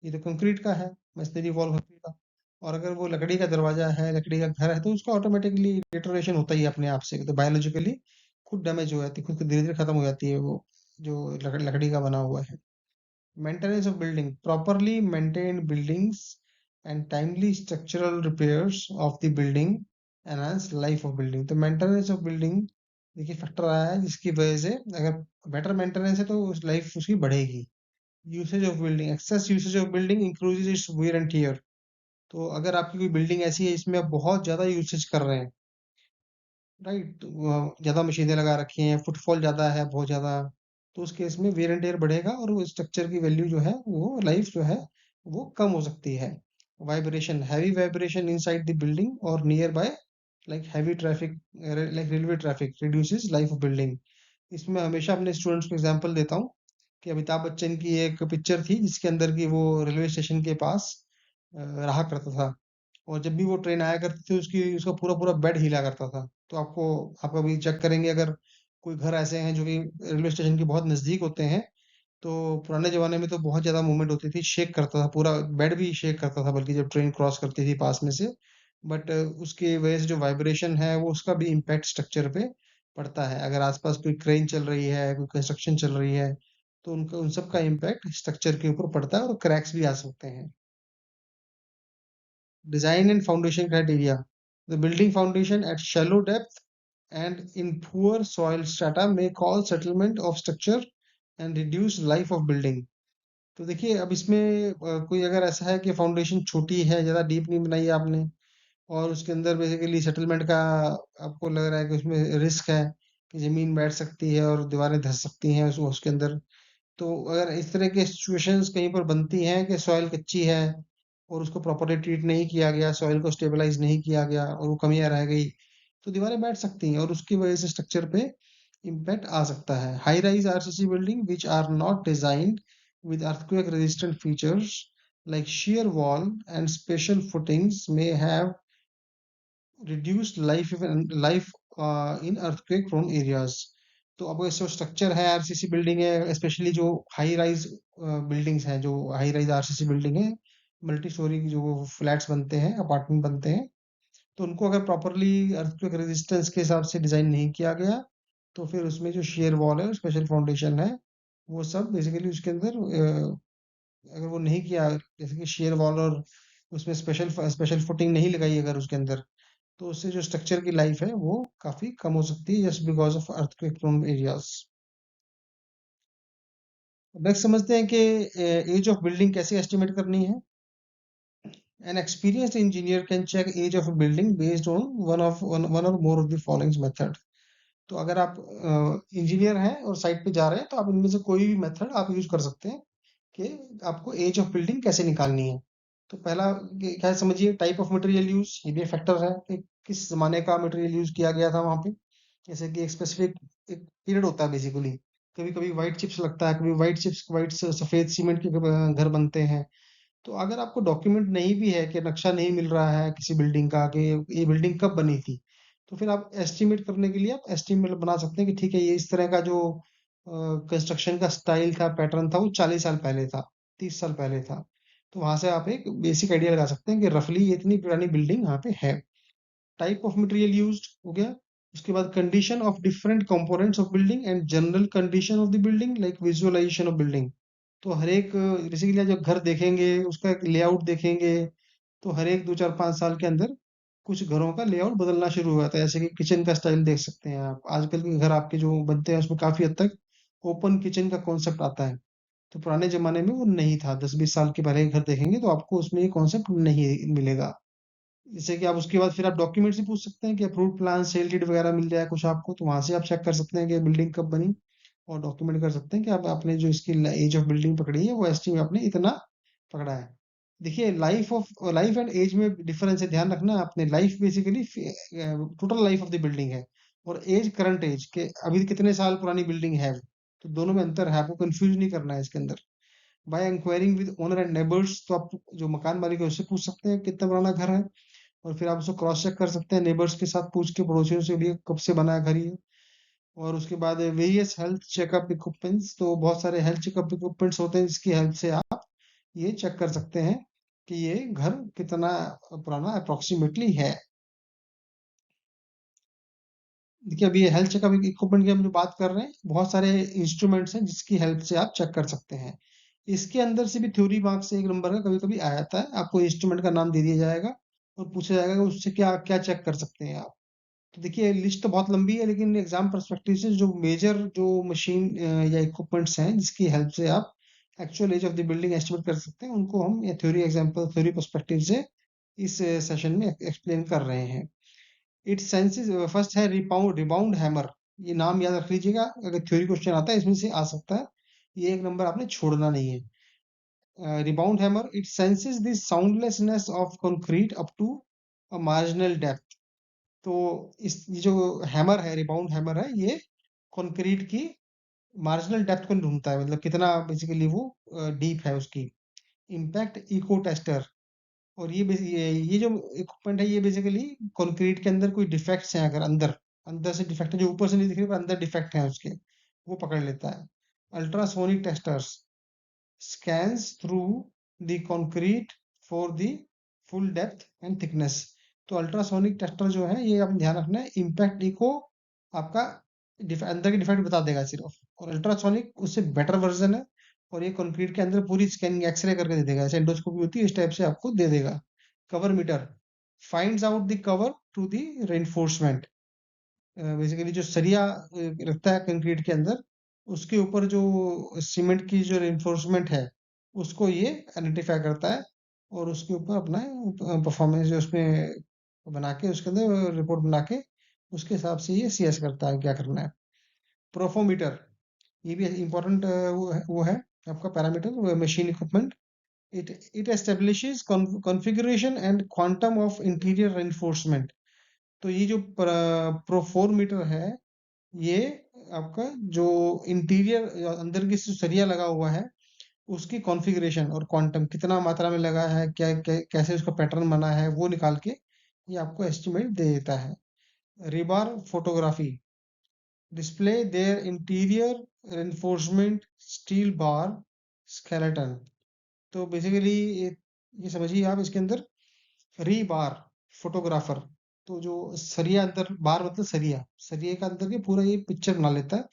ये तो कंक्रीट का है, मशीनरी वॉल लकड़ी का। और अगर वो लकड़ी का दरवाजा है, लकड़ी का घर है, तो उसका ऑटोमेटिकली डिटोरेशन होता ही है अपने आप से, तो बायोलॉजिकली खुद डैमेज हो जाती है, खुद धीरे धीरे खत्म हो जाती है वो जो लकड़ी का बना हुआ है। Maintenance of building. Properly maintained buildings and timely structural repairs of the building enhance life of building. तो maintenance of building देखिए फैक्टर आया है जिसकी वजह से अगर बेटर मेंटेनेंस है तो उस लाइफ उसकी बढ़ेगी। Usage of building, excess usage of building increases its wear and tear. तो अगर आपकी कोई बिल्डिंग ऐसी है जिसमें आप बहुत ज्यादा यूसेज कर रहे हैं, राइट, तो ज्यादा मशीनें लगा रखी हैं, फुटफॉल ज्यादा है बहुत ज्यादा, तो उस केस में वेयर एंड टेयर बढ़ेगा और वो स्ट्रक्चर की वैल्यू जो है वो लाइफ जो है वो कम हो सकती है। Vibration, heavy vibration inside the building और nearby, like heavy traffic, like railway traffic reduces life of building. इसमें हमेशा अपने स्टूडेंट्स को एग्जांपल देता हूँ कि अमिताभ बच्चन की एक पिक्चर थी जिसके अंदर की वो रेलवे स्टेशन के पास रहा करता था, और जब भी वो ट्रेन आया करती थी उसकी उसका पूरा पूरा बेड हिला करता था। तो आपको, आप अभी चेक करेंगे अगर कोई घर ऐसे हैं जो कि रेलवे स्टेशन के बहुत नजदीक होते हैं, तो पुराने जमाने में तो बहुत ज्यादा मूवमेंट होती थी, शेक करता था पूरा बेड भी शेक करता था, बल्कि जब ट्रेन क्रॉस करती थी पास में से। बट उसकी वजह से जो वाइब्रेशन है वो उसका भी इम्पैक्ट स्ट्रक्चर पे पड़ता है। अगर आसपास कोई क्रेन चल रही है, कोई कंस्ट्रक्शन चल रही है, तो उनका उन सब का इम्पैक्ट स्ट्रक्चर के ऊपर पड़ता है और क्रैक्स भी आ सकते हैं। Design and foundation criteria. The building foundation at shallow depth and in poor soil strata may cause settlement of structure and reduce life of building. तो देखिए अब इसमें कोई अगर ऐसा है कि फाउंडेशन छोटी है, ज़्यादा डीप नहीं बनाई है आपने, और उसके अंदर बेसिकली सेटलमेंट का आपको लग रहा है कि उसमें रिस्क है कि ज़मीन बैठ सकती है और दीवारें धंस सकती हैं उसके अंदर। तो अगर इस तरह के सिचुएशंस कहीं पर बनती हैं कि सॉइल कच्ची है और उसको प्रॉपर्ली ट्रीट नहीं किया गया, सॉइल को स्टेबलाइज नहीं किया गया और वो कमियां रह गई, तो दीवारें बैठ सकती हैं और उसकी वजह से स्ट्रक्चर पे इम्पैक्ट आ सकता है। High rise RCC building which are not designed with earthquake resistant features like shear wall and special footings may have reduced life in earthquake prone areas। तो अब ऐसे स्ट्रक्चर है, आरसीसी बिल्डिंग है, स्पेशली जो हाई राइज बिल्डिंग्स हैं, जो हाई राइज आरसीसी बिल्डिंग है, मल्टी स्टोरी जो फ्लैट्स बनते हैं, अपार्टमेंट बनते हैं, तो उनको अगर प्रॉपरली अर्थक्वेक रेजिस्टेंस के हिसाब से डिजाइन नहीं किया गया, तो फिर उसमें जो शेयर वॉल है, स्पेशल फाउंडेशन है, वो सब बेसिकली उसके अंदर अगर वो नहीं किया, जैसे कि शेयर वॉल और उसमें स्पेशल स्पेशल फुटिंग नहीं लगाई अगर उसके अंदर, तो उससे जो स्ट्रक्चर की लाइफ है वो काफी कम हो सकती है just because of earthquake prone areas. Next समझते हैं कि एज ऑफ बिल्डिंग कैसे एस्टिमेट करनी है। An experienced engineer can check age of a building based on one or more of the following method। तो अगर आप इंजीनियर हैं और साइट पे जा रहे हैं तो आप इनमें से कोई भी मेथड आप यूज कर सकते हैं कि आपको एज ऑफ बिल्डिंग कैसे निकालनी है। तो पहला क्या समझिए, टाइप ऑफ मटेरियल यूज, ये भी एक फैक्टर है कि किस जमाने का मटेरियल यूज किया गया था वहां पे। जैसे कि एक स्पेसिफिक एक पीरियड होता है बेसिकली, कभी कभी व्हाइट चिप्स लगता है, कभी व्हाइट चिप्स व्हाइट सफेद सीमेंट के घर बनते हैं। तो अगर आपको डॉक्यूमेंट नहीं भी है कि नक्शा नहीं मिल रहा है किसी बिल्डिंग का कि ये बिल्डिंग कब बनी थी, तो फिर आप एस्टिमेट करने के लिए आप एस्टिमेट बना सकते हैं कि ठीक है, ये इस तरह का जो कंस्ट्रक्शन का स्टाइल था, पैटर्न था, वो 40 साल पहले था, 30 साल पहले था। तो वहां से आप एक बेसिक आइडिया लगा सकते हैं कि रफली ये इतनी पुरानी बिल्डिंग यहाँ पे है। टाइप ऑफ मटेरियल यूज्ड हो गया। उसके बाद condition of different components of building and general condition of the building, like visualisation of building. तो हर एक बेसिकली जब घर देखेंगे उसका एक लेआउट देखेंगे, तो हर एक 2 4 5 साल के अंदर कुछ घरों का लेआउट बदलना शुरू हुआ था। जैसे कि किचन का स्टाइल देख सकते हैं आप, आजकल के घर आपके जो बनते हैं उसमें काफी हद तक ओपन किचन का कॉन्सेप्ट आता है। तो पुराने जमाने में वो नहीं था, 10 20 साल के पहले के घर देखेंगे तो आपको उसमें ये कॉन्सेप्ट नहीं मिलेगा। जैसे कि आप उसके बाद फिर आप डॉक्यूमेंट से पूछ सकते हैं कि अप्रूव्ड प्लान सेल डीड वगैरह मिल जाए कुछ आपको, तो वहां से आप चेक कर सकते हैं कि बिल्डिंग कब बनी, और डॉक्यूमेंट कर सकते हैं कि आप आपने जो इसकी एज ऑफ बिल्डिंग पकड़ी है वो एस्टीमेट आपने इतना पकड़ा है। देखिए लाइफ एंड एज में डिफरेंस है, ध्यान रखना आपने। Life basically total life of the building है, और एज करंट एज के अभी कितने साल पुरानी बिल्डिंग है, तो दोनों में अंतर है, आपको कंफ्यूज नहीं करना है इसके अंदर। By inquiring with owner and neighbours, तो आप जो मकान मालिक है उससे पूछ सकते हैं कितना पुराना घर है, और फिर आप उसको क्रॉस चेक कर सकते हैं नेबर्स के साथ पूछ के, पड़ोसियों से भी कब से बना है घर ये। और उसके बाद वेरियस हेल्थ चेकअप इक्विपमेंट्स, तो बहुत सारे हेल्थ चेकअप इक्विपमेंट्स होते हैं जिसकी हेल्प से आप ये चेक कर सकते हैं कि ये घर कितना पुराना अप्रोक्सीमेटली है। देखिए अभी हेल्थ चेकअप इक्विपमेंट की हम जो बात कर रहे हैं, बहुत सारे इंस्ट्रूमेंट्स हैं जिसकी हेल्प से आप चेक कर सकते हैं। इसके अंदर से भी थ्योरी मार्क्स से 1 नंबर का कभी कभी आ जाता है, आपको इंस्ट्रूमेंट का नाम दे दिया जाएगा और पूछा जाएगा कि उससे क्या क्या चेक कर सकते हैं आप। तो देखिए लिस्ट तो बहुत लंबी है, लेकिन एग्जाम पर्सपेक्टिव से जो मेजर जो मशीन या इक्विपमेंट्स हैं जिसकी हेल्प से आप actual as of the building estimate कर सकते हैं, उनको हम ये थ्योरी एग्जांपल थ्योरी पर्सपेक्टिव से इस सेशन में एक्सप्लेन कर रहे हैं। इट्स सेंसेस, फर्स्ट है रिबाउंड रिबाउंड हैमर। ये नाम याद रख लीजिएगा, अगर थ्योरी क्वेश्चन आता है इसमें से आ सकता है, ये 1 नंबर आपने छोड़ना नहीं है। Rebound hammer, it senses the soundlessness of concrete up to a marginal depth. तो इस ये जो हैमर है, रिबाउंड हैमर है, ये कंक्रीट की मार्जिनल डेप्थ को ढूंढता है, मतलब कितना बेसिकली वो डीप है उसकी। इम्पैक्ट इको टेस्टर, और ये जो इक्विपमेंट है ये बेसिकली कंक्रीट के अंदर कोई डिफेक्ट्स हैं, अगर अंदर अंदर से डिफेक्ट है जो ऊपर से नहीं दिख रहे पर अंदर डिफेक्ट है उसके, वो पकड़ लेता है। Ultrasonic testers scans through the concrete for the full depth and thickness। तो अल्ट्रासोनिक टेस्टर जो है ये आपने ध्यान रखना है, इम्पैक्ट इको आपका अंदर के डिफेक्ट बता देगा सिर्फ, और अल्ट्रासोनिक उससे बेटर वर्जन है, और ये कंक्रीट के अंदर पूरी स्कैनिंग एक्सरे करके दे देगा, जैसे एंडोस्कोपी होती है इस टाइप से आपको दे देगा। Cover meter finds out the cover to the reinforcement. Basically जो सरिया रखता है कंक्रीट के अंदर, उसके ऊपर जो सीमेंट की जो रेनफोर्समेंट है उसको ये आइडेंटिफाई करता है, और उसके ऊपर अपना परफॉर्मेंस जो उसमें बना के उसके अंदर रिपोर्ट बना के उसके हिसाब से ये सीएस करता है क्या करना है। प्रोफोमीटर, ये भी इंपॉर्टेंट वो है आपका parameter machine equipment. It establishes configuration and quantum of interior reinforcement. तो ये जो प्रोफोरमीटर है, ये आपका जो इंटीरियर अंदर की जो सरिया लगा हुआ है उसकी कॉन्फ़िगरेशन और क्वांटम कितना मात्रा में लगा है, कैसे उसका पैटर्न बना है, वो निकाल के ये आपको एस्टिमेट दे देता है। Rebar photography display their interior reinforcement steel bar skeleton. तो बेसिकली ये समझिए आप इसके अंदर रीबार फोटोग्राफर, तो जो सरिया अंदर, बार मतलब सरिया, सरिया का अंदर के पूरा ये पिक्चर बना लेता है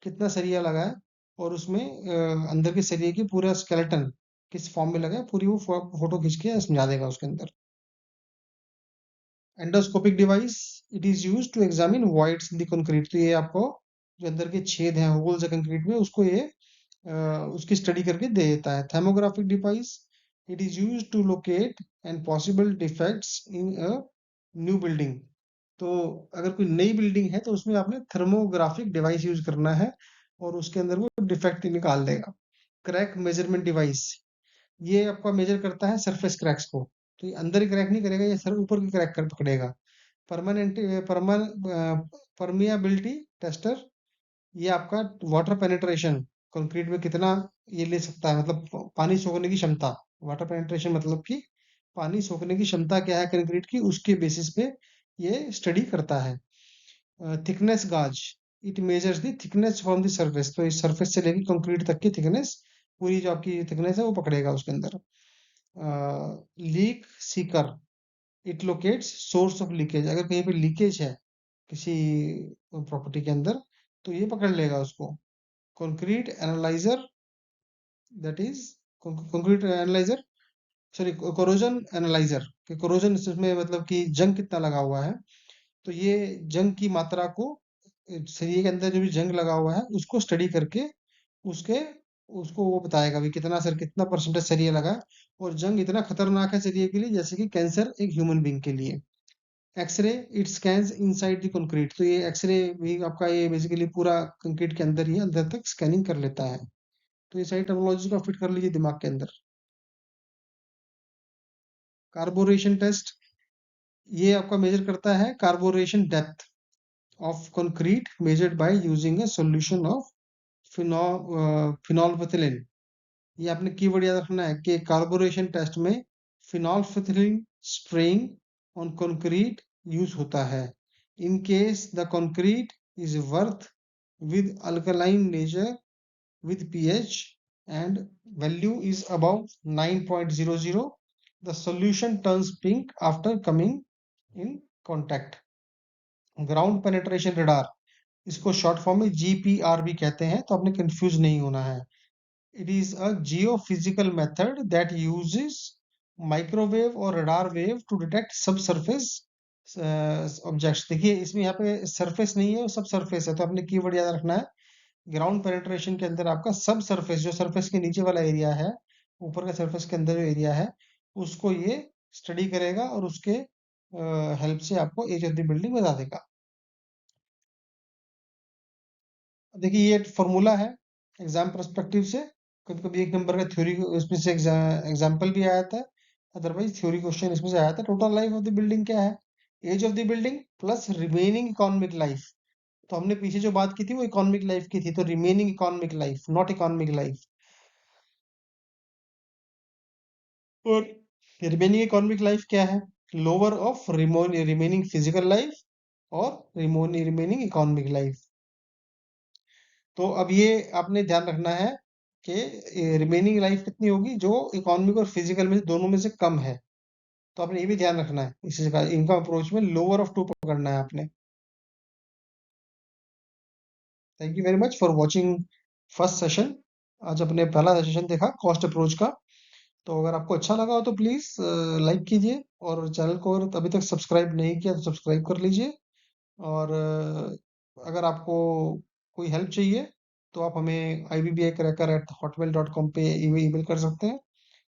कितना सरिया लगा है, और उसमें अंदर के सरिये की पूरा स्केलेटन किस फॉर्म में लगा है पूरी वो फोटो खींच के समझा देगा उसके अंदर। Endoscopic device, it is use to examine voids in the concrete. तो ये आपको जो अंदर के छेद हैं होल्स है कंक्रीट में, उसको ये उसकी स्टडी करके दे देता है। Thermographic device, it is use to locate and possible defects in a new building. तो अगर कोई नई बिल्डिंग है तो उसमें आपने थर्मोग्राफिक डिवाइस यूज करना है, और उसके अंदर वो डिफेक्ट निकाल देगा। क्रैक मेजरमेंट डिवाइस, ये आपका मेजर करता है सरफेस क्रैक्स को। तो ये अंदर ही क्रैक नहीं करेगा, ये सर ऊपर की क्रैक कर पकड़ेगा। परमानेंट परमियाबिलिटी टेस्टर, ये आपका वाटर पेनिट्रेशन कंक्रीट में कितना ये ले सकता है, मतलब पानी सोखने की क्षमता। वाटर पेनिट्रेशन मतलब कि पानी सोखने की क्षमता क्या है कंक्रीट की, उसके बेसिस पे ये स्टडी करता है। थिकनेस गाज, it measures the thickness from the surface. तो इस सरफेस से लेकर कंक्रीट तक की थिकनेस, पूरी जो आपकी थिकनेस है वो पकड़ेगा उसके अंदर। Leak Sikar, it locates source of leakage. अगर कहीं पे लीकेज है किसी प्रॉपर्टी के अंदर, तो ये पकड़ लेगा उसको। Concrete analyser, that is concrete analyser, sorry corrosion analyser, कि कोरोजन इसमें मतलब कि जंग कितना लगा हुआ है, तो ये जंग की मात्रा को शरीर के अंदर जो भी जंग लगा हुआ है उसको स्टडी करके उसके उसको वो बताएगा भी कितना सर कितना परसेंटेज शरीर लगा है, और जंग इतना खतरनाक है शरीर के लिए जैसे कि कैंसर एक ह्यूमन बीइंग के लिए। X-ray, it scans inside the concrete. तो ये एक्सरे भी आपका ये बेसिकली पूरा कंक्रीट के अंदर ही अंदर तक स्कैनिंग कर लेता है। तो ये सारी टर्मिनोलॉजी को फिट कर लीजिए दिमाग के अंदर। कार्बोरेशन टेस्ट, ये आपका मेजर करता है carbonation depth of concrete measured by using a solution of phenolphthalein. ये आपने कीवर्ड याद रखना है कि कार्बोरेशन टेस्ट में फिनोल्फिथिलीन स्प्रेइंग ऑन कंक्रीट यूज होता है। In case the concrete is worth with alkaline nature with pH and value is above 9.00, the solution turns pink after coming in contact. Ground penetration radar, इसको शॉर्ट फॉर्म में जीपीआर भी कहते हैं, तो आपने कंफ्यूज नहीं होना है। It is a geophysical method that uses microwave और रडार वेव टू डिटेक्ट सब सरफेस ऑब्जेक्ट्स। देखिए इसमें यहाँ पे सरफेस नहीं है, सब सरफेस है, तो आपने कीवर्ड याद रखना है। ग्राउंड पेनिट्रेशन के अंदर आपका सब सरफेस, जो सरफेस के नीचे वाला एरिया है, ऊपर का सरफेस के अंदर जो एरिया है, उसको ये स्टडी करेगा और उसके हेल्प से आपको एज ऑफ द बिल्डिंग बता देगा। देखिए ये फॉर्मूला है एग्जाम पर्सपेक्टिव से, कभी कभी एक नंबर का थ्योरी इसमें से एग्जाम्पल भी आया था, अदरवाइज थ्योरी क्वेश्चन इसमें से आया था। Total life of the building क्या है? Age of the building plus remaining economic life. तो हमने पीछे जो बात की थी वो इकोनॉमिक लाइफ की थी, तो remaining economic life, not economic life. और रिमेनिंग इकोनॉमिक लाइफ क्या है? Lower of remaining physical life और रिमेनिंग इकोनॉमिक लाइफ। तो अब ये आपने ध्यान रखना है कि रिमेनिंग लाइफ कितनी होगी जो इकोनॉमिक और फिजिकल में दोनों में से कम है। तो आपने ये भी ध्यान रखना है, इसी का इनकम अप्रोच में लोअर ऑफ टू पकड़ना है आपने। Thank you very much for watching first session. आज अपने पहला सेशन देखा कॉस्ट अप्रोच का। तो अगर आपको अच्छा लगा हो तो प्लीज लाइक कीजिए, और चैनल को अगर अभी तक सब्सक्राइब नहीं किया तो सब्सक्राइब कर लीजिए। और अगर आपको कोई हेल्प चाहिए तो आप हमें ibbicracker@hotmail.com पे ईमेल कर सकते हैं।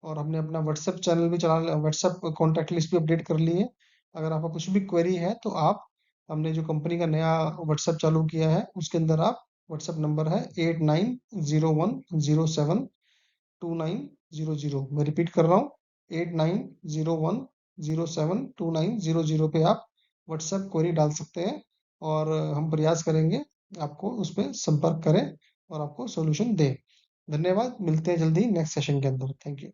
और हमने अपना व्हाट्सएप चैनल भी चला, व्हाट्सएप कॉन्टैक्ट लिस्ट भी अपडेट कर ली है। अगर आपका कुछ भी क्वेरी है तो आप, हमने जो कंपनी का नया व्हाट्सएप चालू किया है उसके अंदर आप, व्हाट्सएप नंबर है 8901072900। मैं रिपीट कर रहा हूँ, 8901072900 पे आप व्हाट्सएप क्वेरी डाल सकते हैं, और हम प्रयास करेंगे आपको उस पर संपर्क करें और आपको सॉल्यूशन दें। धन्यवाद, मिलते हैं जल्दी नेक्स्ट सेशन के अंदर। Thank you.